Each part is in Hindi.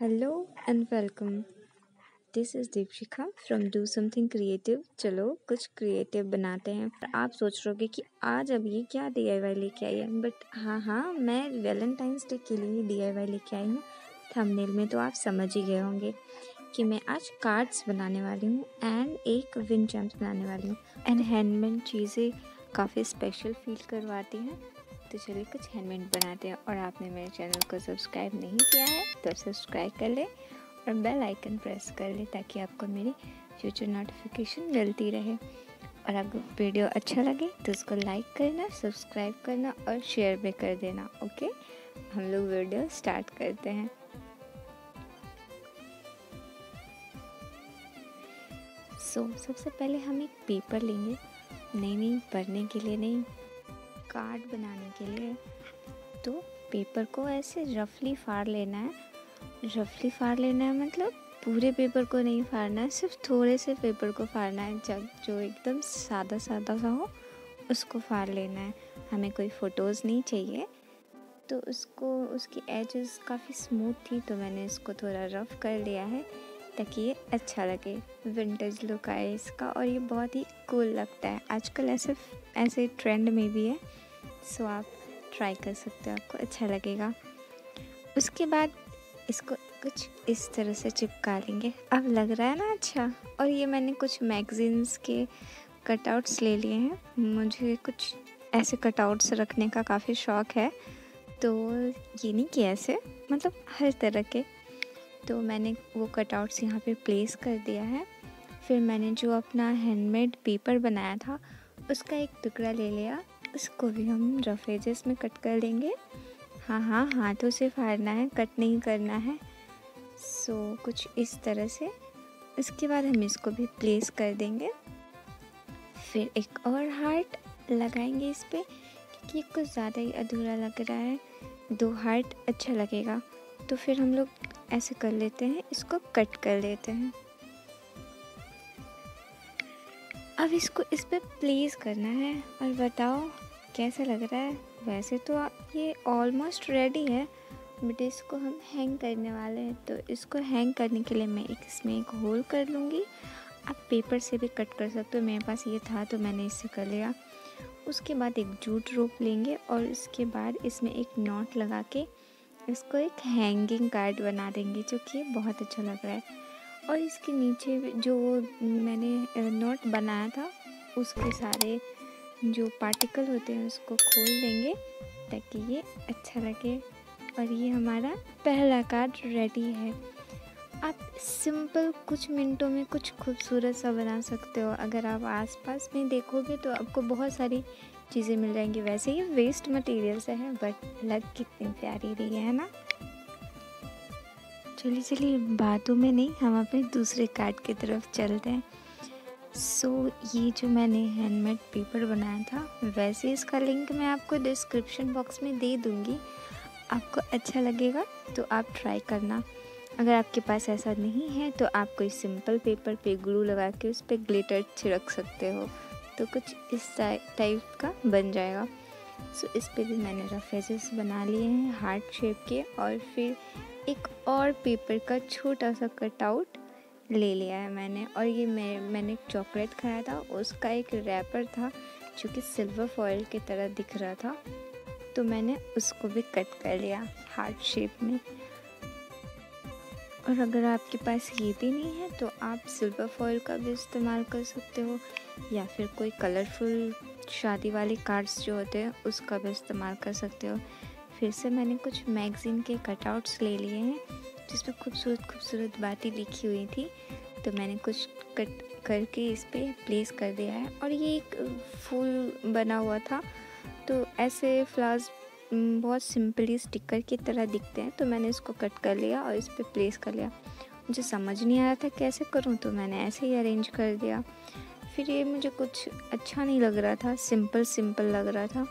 Hello and welcome. This is Deepshikha from do something creative. चलो कुछ क्रिएटिव बनाते हैं। पर आप सोच रहोगे कि आज अब ये क्या DIY लेके आई है, बट हाँ, मैं वैलेंटाइंस डे के लिए DIY लेके आई हूँ। थंबनेल में तो आप समझ ही गए होंगे कि मैं आज कार्ड्स बनाने वाली हूँ एंड एक विंड चिम्स बनाने वाली हूँ। एंड हैंडमेड चीज़ें काफ़ी स्पेशल फील करवाती हैं, तो चलिए कुछ हैंडमेड बनाते हैं। और आपने मेरे चैनल को सब्सक्राइब नहीं किया है तो सब्सक्राइब कर ले और बेल आइकन प्रेस कर ले ताकि आपको मेरी फ्यूचर नोटिफिकेशन मिलती रहे। और अगर वीडियो अच्छा लगे तो उसको लाइक करना, सब्सक्राइब करना और शेयर भी कर देना। ओके, हम लोग वीडियो स्टार्ट करते हैं। सबसे पहले हम एक पेपर लेंगे, नहीं पढ़ने के लिए नहीं, कार्ड बनाने के लिए। तो पेपर को ऐसे रफली फाड़ लेना है। मतलब पूरे पेपर को नहीं फाड़ना है, सिर्फ थोड़े से पेपर को फाड़ना है। जब जो एकदम सादा सा हो उसको फाड़ लेना है। हमें कोई फ़ोटोज़ नहीं चाहिए, तो उसकी एजेस काफ़ी स्मूथ थी, तो मैंने इसको थोड़ा रफ़ कर लिया है ताकि ये अच्छा लगे, विंटेज लुक आए इसका। और ये बहुत ही कूल लगता है, आजकल ऐसे ट्रेंड में भी है। सो आप ट्राई कर सकते हो, आपको अच्छा लगेगा। उसके बाद इसको कुछ इस तरह से चिपका लेंगे। अब लग रहा है ना अच्छा। और ये मैंने कुछ मैगज़ीन्स के कटआउट्स ले लिए हैं। मुझे कुछ ऐसे कटआउट्स रखने का काफ़ी शौक़ है, तो ये नहीं कि ऐसे, मतलब हर तरह के। तो मैंने वो कटआउट्स यहाँ पे प्लेस कर दिया है। फिर मैंने जो अपना हैंडमेड पेपर बनाया था उसका एक टुकड़ा ले लिया, उसको भी हम रफ एजेस में कट कर लेंगे। हाँ, हाथों से फाड़ना है, कट नहीं करना है। कुछ इस तरह से। इसके बाद हम इसको भी प्लेस कर देंगे। फिर एक और हार्ट लगाएंगे इस पे, क्योंकि ये कुछ ज़्यादा ही अधूरा लग रहा है। 2 हार्ट अच्छा लगेगा। तो फिर हम लोग ऐसे कर लेते हैं, इसको कट कर लेते हैं। अब इसको इस पे प्लेस करना है और बताओ कैसा लग रहा है। वैसे तो ये ऑलमोस्ट रेडी है, बट इसको हम हैंग करने वाले हैं। तो इसको हैंग करने के लिए मैं इसमें एक होल कर लूँगी। आप पेपर से भी कट कर सकते हो, मेरे पास ये था तो मैंने इससे कर लिया। उसके बाद एक जूट रोप लेंगे और उसके बाद इसमें एक नॉट लगा के इसको एक हैंगिंग कार्ड बना देंगे, जो कि बहुत अच्छा लग रहा है। और इसके नीचे जो मैंने नॉट बनाया था उसके सारे जो पार्टिकल होते हैं उसको खोल देंगे ताकि ये अच्छा लगे। और ये हमारा पहला कार्ड रेडी है। आप सिंपल कुछ मिनटों में कुछ खूबसूरत सा बना सकते हो। अगर आप आसपास में देखोगे तो आपको बहुत सारी चीज़ें मिल जाएंगी। वैसे ये वेस्ट मटेरियल से है, बट लग कितनी प्यारी रही है ना। चलिए बातों में नहीं, हम अपने दूसरे कार्ड की तरफ चलते हैं। ये जो मैंने हैंडमेड पेपर बनाया था, वैसे इसका लिंक मैं आपको डिस्क्रिप्शन बॉक्स में दे दूँगी। आपको अच्छा लगेगा तो आप ट्राई करना। अगर आपके पास ऐसा नहीं है तो आप कोई सिंपल पेपर पे ग्लू लगा के उस पर ग्लिटर छिड़क सकते हो, तो कुछ इस टाइप का बन जाएगा। इस पे भी मैंने रफ एजेस बना लिए हैं हार्ट शेप के। और फिर एक और पेपर का छोटा सा कटआउट ले लिया है मैंने। और ये मैंने चॉकलेट खाया था, उसका एक रैपर था जो कि सिल्वर फॉइल की तरह दिख रहा था, तो मैंने उसको भी कट कर लिया हार्ट शेप में। और अगर आपके पास ये भी नहीं है तो आप सिल्वर फॉइल का भी इस्तेमाल कर सकते हो, या फिर कोई कलरफुल शादी वाले कार्ड्स जो होते हैं उसका भी इस्तेमाल कर सकते हो। फिर से मैंने कुछ मैगज़ीन के कटआउट्स ले लिए हैं जिसमें खूबसूरत बातें लिखी हुई थी, तो मैंने कुछ कट करके इस पे प्लेस कर दिया है। और ये एक फूल बना हुआ था, तो ऐसे फ्लावर्स बहुत सिंपली स्टिकर की तरह दिखते हैं, तो मैंने इसको कट कर लिया और इस पे प्लेस कर लिया। मुझे समझ नहीं आ रहा था कैसे करूँ, तो मैंने ऐसे ही अरेंज कर दिया। फिर ये मुझे कुछ अच्छा नहीं लग रहा था, सिंपल लग रहा था,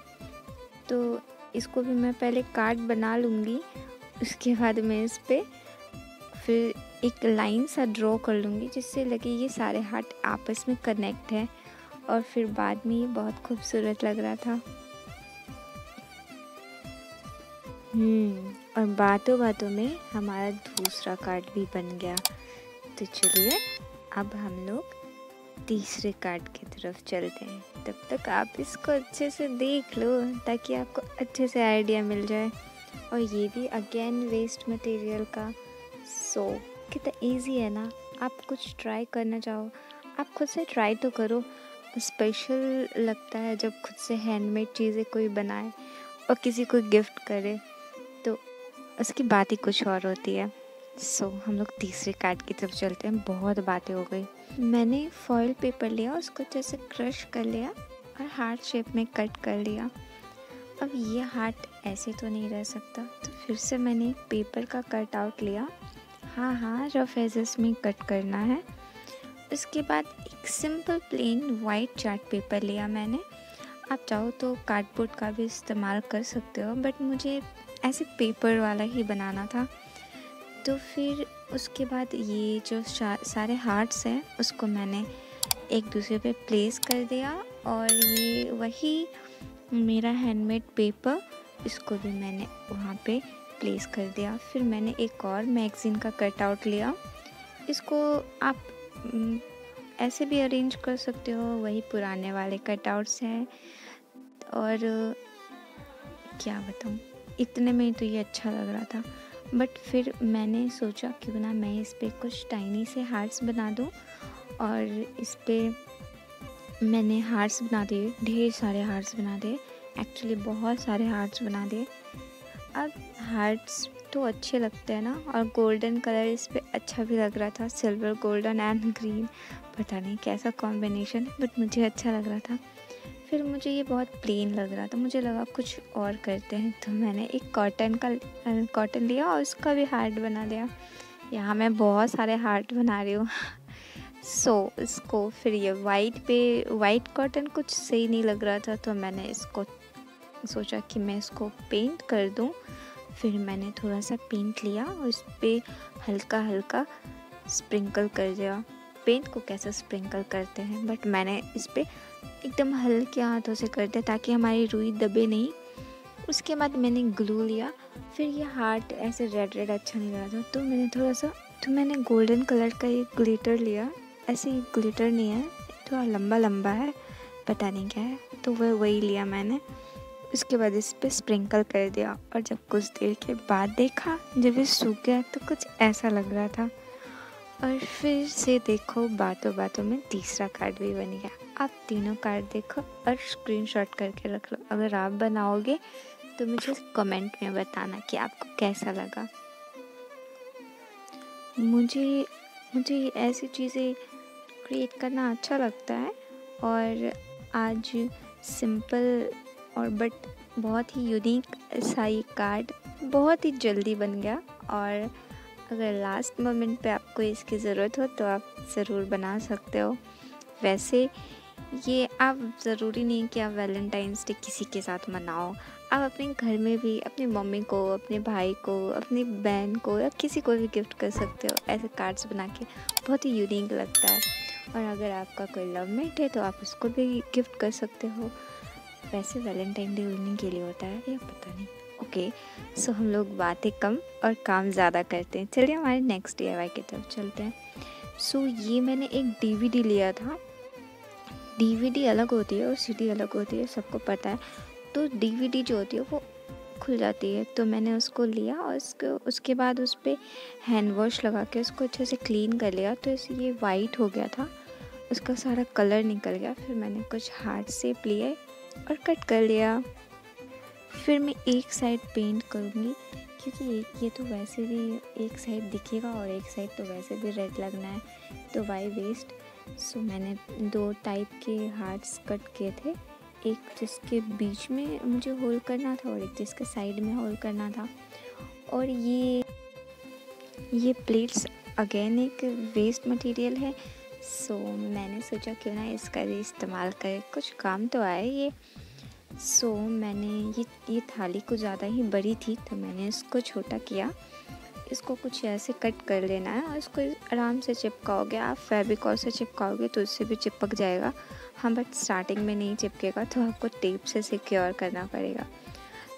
तो इसको भी मैं पहले कार्ड बना लूँगी। उसके बाद मैं इस पे फिर एक लाइन सा ड्रॉ कर लूँगी जिससे लगे ये सारे हार्ट आपस में कनेक्ट है। और फिर बाद में ये बहुत खूबसूरत लग रहा था। और बातों बातों में हमारा दूसरा कार्ड भी बन गया। तो चलिए अब हम लोग तीसरे कार्ड की तरफ चलते हैं। तब तक आप इसको अच्छे से देख लो ताकि आपको अच्छे से आइडिया मिल जाए। और ये भी अगेन वेस्ट मटेरियल का। सो कितना इजी है ना। आप कुछ ट्राई करना चाहो, आप खुद से ट्राई तो करो। स्पेशल लगता है जब खुद से हैंडमेड चीज़ें कोई बनाए और किसी को गिफ्ट करे, तो उसकी बात ही कुछ और होती है। सो हम लोग तीसरे कार्ड की तरफ चलते हैं। बहुत बातें हो गई। मैंने फॉइल पेपर लिया, उसको जैसे क्रश कर लिया और हार्ट शेप में कट कर लिया। अब ये हार्ट ऐसे तो नहीं रह सकता, तो फिर से मैंने पेपर का कट आउट लिया। हाँ, रफ एजेस में कट करना है। उसके बाद एक simple plain white chart paper लिया मैंने। आप चाहो तो कार्डबोर्ड का भी इस्तेमाल कर सकते हो, बट मुझे ऐसे पेपर वाला ही बनाना था। तो फिर उसके बाद ये जो सारे हार्ट्स हैं उसको मैंने एक दूसरे पे प्लेस कर दिया। और ये वही मेरा हैंडमेड पेपर, इसको भी मैंने वहाँ पे प्लेस कर दिया। फिर मैंने एक और मैगज़ीन का कट आउट लिया। इसको आप ऐसे भी अरेंज कर सकते हो, वही पुराने वाले कट आउट्स हैं। और क्या बताऊँ, इतने में तो ये अच्छा लग रहा था। बट फिर मैंने सोचा क्यों ना मैं इस पे कुछ टाइनी से हार्ट्स बना दूँ। और इस पे मैंने हार्ट्स बना दिए, ढेर सारे हार्ट्स बना दिए। एक्चुअली बहुत सारे हार्ट्स बना दिए। अब हार्ट्स तो अच्छे लगते हैं ना, और गोल्डन कलर इस पे अच्छा भी लग रहा था। सिल्वर गोल्डन एंड ग्रीन, पता नहीं कैसा कॉम्बिनेशन है, बट मुझे अच्छा लग रहा था। फिर मुझे ये बहुत प्लेन लग रहा था, मुझे लगा कुछ और करते हैं। तो मैंने एक कॉटन लिया और उसका भी हार्ट बना दिया। यहाँ मैं बहुत सारे हार्ट बना रही हूँ। सो इसको फिर ये वाइट कॉटन कुछ सही नहीं लग रहा था, तो मैंने इसको सोचा कि मैं इसको पेंट कर दूँ। फिर मैंने थोड़ा सा पेंट लिया और इस पर हल्का हल्का स्प्रिंकल कर दिया। पेंट को कैसे स्प्रिंकल करते हैं, बट मैंने इस पर एकदम हल्के हाथों से कर दिया ताकि हमारी रुई दबे नहीं। उसके बाद मैंने ग्लू लिया। फिर ये हार्ट ऐसे रेड अच्छा नहीं लग रहा था, तो मैंने गोल्डन कलर का एक ग्लिटर लिया। ऐसे ग्लिटर नहीं है, थोड़ा लंबा लंबा है, पता नहीं क्या है, तो वही लिया मैंने। उसके बाद इस पर स्प्रिंकल कर दिया। और जब कुछ देर के बाद देखा, जब ये सूख गया तो कुछ ऐसा लग रहा था। और फिर से देखो बातों बातों में तीसरा कार्ड भी बन गया। आप तीनों कार्ड देखो और स्क्रीनशॉट करके रख लो। अगर आप बनाओगे तो मुझे कमेंट में बताना कि आपको कैसा लगा। मुझे ऐसी चीज़ें क्रिएट करना अच्छा लगता है। और आज सिंपल और बट बहुत ही यूनिक सा ये कार्ड बहुत ही जल्दी बन गया। और अगर लास्ट मोमेंट पे आपको इसकी ज़रूरत हो तो आप ज़रूर बना सकते हो। वैसे ये आप ज़रूरी नहीं कि आप वैलेंटाइंस डे किसी के साथ मनाओ। आप अपने घर में भी अपनी मम्मी को, अपने भाई को, अपनी बहन को या किसी को भी गिफ्ट कर सकते हो। ऐसे कार्ड्स बना के बहुत ही यूनिक लगता है। और अगर आपका कोई लवमेट है तो आप उसको भी गिफ्ट कर सकते हो। वैसे वैलेंटाइन डे उन्हीं के लिए होता है या पता नहीं। ओके, सो हम लोग बातें कम और काम ज़्यादा करते हैं। चलिए हमारे नेक्स्ट DIY की तरफ चलते हैं। सो ये मैंने एक DVD लिया था। DVD अलग होती है और CD अलग होती है, सबको पता है। तो DVD जो होती है वो खुल जाती है, तो मैंने उसको लिया और उसके बाद उस पर हैंड वॉश लगा के उसको अच्छे से क्लीन कर लिया। तो ये वाइट हो गया था, उसका सारा कलर निकल गया। फिर मैंने कुछ हार्ट शेप लिए और कट कर लिया। फिर मैं एक साइड पेंट करूँगी क्योंकि ये तो वैसे भी एक साइड दिखेगा और एक साइड तो वैसे भी रेड लगना है, तो वाई वेस्ट। सो मैंने 2 टाइप के हार्ट्स कट किए थे, एक जिसके बीच में मुझे होल करना था और एक जिसके साइड में होल करना था। और ये प्लेट्स अगेन एक वेस्ट मटेरियल है। सो मैंने सोचा क्यों ना इसका भी इस्तेमाल करें, कुछ काम तो आए ये। सो मैंने ये थाली कुछ ज़्यादा ही बड़ी थी, तो मैंने इसको छोटा किया। इसको कुछ ऐसे कट कर लेना है और इसको आराम से चिपकाओगे। आप फेविकॉल से चिपकाओगे तो इससे भी चिपक जाएगा। हाँ, बट स्टार्टिंग में नहीं चिपकेगा, तो आपको टेप से सिक्योर करना पड़ेगा।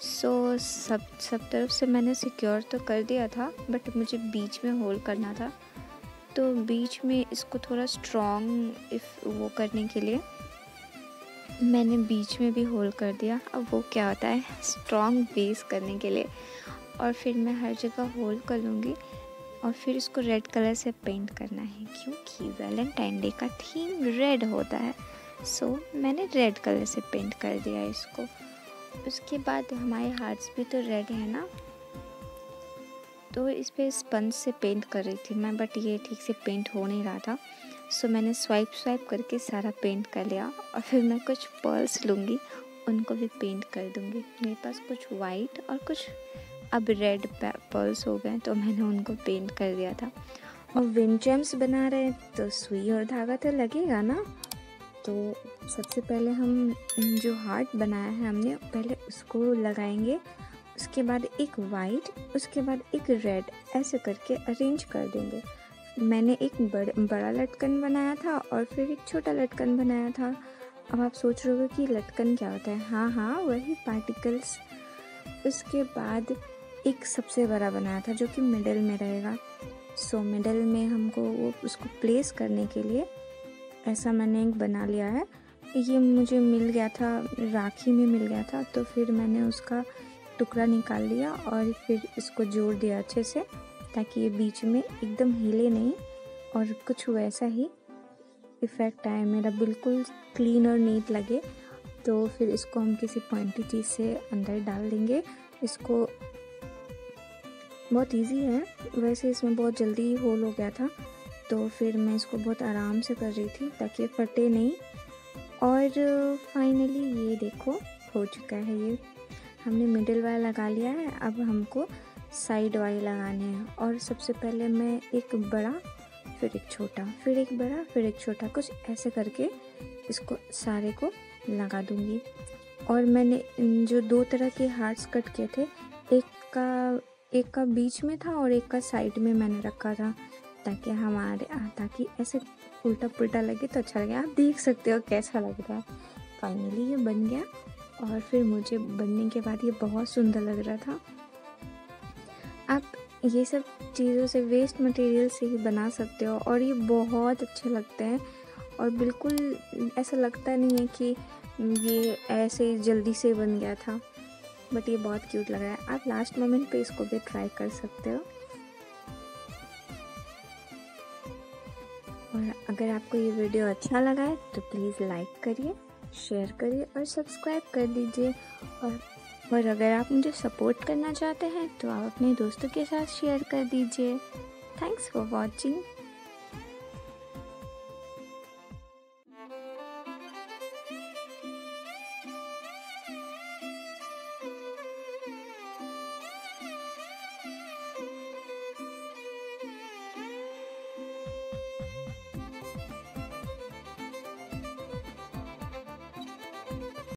सो सब तरफ से मैंने सिक्योर तो कर दिया था, बट मुझे बीच में होल करना था। तो बीच में इसको थोड़ा स्ट्रॉन्ग वो करने के लिए मैंने बीच में भी होल कर दिया। अब वो क्या होता है, स्ट्रॉन्ग बेस करने के लिए। और फिर मैं हर जगह होल कर लूँगी और फिर इसको रेड कलर से पेंट करना है, क्योंकि वैलेंटाइन डे का थीम रेड होता है। सो मैंने रेड कलर से पेंट कर दिया इसको। उसके बाद हमारे हार्ट्स भी तो रेड है ना, तो इस पे स्पंज से पेंट कर रही थी मैं, बट ये ठीक से पेंट हो नहीं रहा था। सो मैंने स्वाइप करके सारा पेंट कर लिया। और फिर मैं कुछ पर्ल्स लूँगी, उनको भी पेंट कर दूँगी। मेरे पास कुछ वाइट और कुछ अब रेड पर्ल्स हो गए, तो मैंने उनको पेंट कर दिया था। और विंड जेम्स बना रहे हैं तो सुई और धागा तो लगेगा ना। तो सबसे पहले हम जो हार्ट बनाया है हमने, पहले उसको लगाएंगे, उसके बाद एक वाइट, उसके बाद एक रेड, ऐसे करके अरेंज कर देंगे। मैंने एक बड़ा लटकन बनाया था और फिर एक छोटा लटकन बनाया था। अब आप सोच रहे हो कि लटकन क्या होता है? हाँ, वही पार्टिकल्स। उसके बाद एक सबसे बड़ा बनाया था जो कि मिडल में रहेगा। सो मिडल में हमको उसको प्लेस करने के लिए ऐसा मैंने एक बना लिया है। ये मुझे मिल गया था, राखी में मिल गया था, तो फिर मैंने उसका टुकड़ा निकाल लिया और फिर इसको जोड़ दिया अच्छे से, ताकि ये बीच में एकदम हिले नहीं और कुछ वैसा ही इफ़ेक्ट आए, मेरा बिल्कुल क्लीन और नीट लगे। तो फिर इसको हम किसी पॉइंटी चीज़ से अंदर डाल देंगे। इसको बहुत इजी है वैसे, इसमें बहुत जल्दी ही होल हो गया था, तो फिर मैं इसको बहुत आराम से कर रही थी ताकि फटे नहीं। और फाइनली ये देखो हो चुका है। ये हमने मिडिल वाला लगा लिया है, अब हमको साइड वाले लगाने हैं। और सबसे पहले मैं एक बड़ा, फिर एक छोटा, फिर एक बड़ा, फिर एक छोटा, कुछ ऐसे करके इसको सारे को लगा दूंगी। और मैंने जो 2 तरह के हार्ट्स कट किए थे, एक का बीच में था और एक का साइड में मैंने रखा था, ताकि ऐसे उल्टा पुल्टा लगे तो अच्छा लगे। आप देख सकते हो कैसा लग रहा है। फाइनली ये बन गया और फिर मुझे बनने के बाद ये बहुत सुंदर लग रहा था। आप ये सब चीज़ों से, वेस्ट मटेरियल से ही बना सकते हो और ये बहुत अच्छे लगते हैं और बिल्कुल ऐसा लगता नहीं है कि ये ऐसे जल्दी से बन गया था, बट ये बहुत क्यूट लग रहा है। आप लास्ट मोमेंट पे इसको भी ट्राई कर सकते हो। और अगर आपको ये वीडियो अच्छा लगा है तो प्लीज़ लाइक करिए, शेयर करिए और सब्सक्राइब कर दीजिए। और अगर आप मुझे सपोर्ट करना चाहते हैं तो आप अपने दोस्तों के साथ शेयर कर दीजिए। Thanks for watching.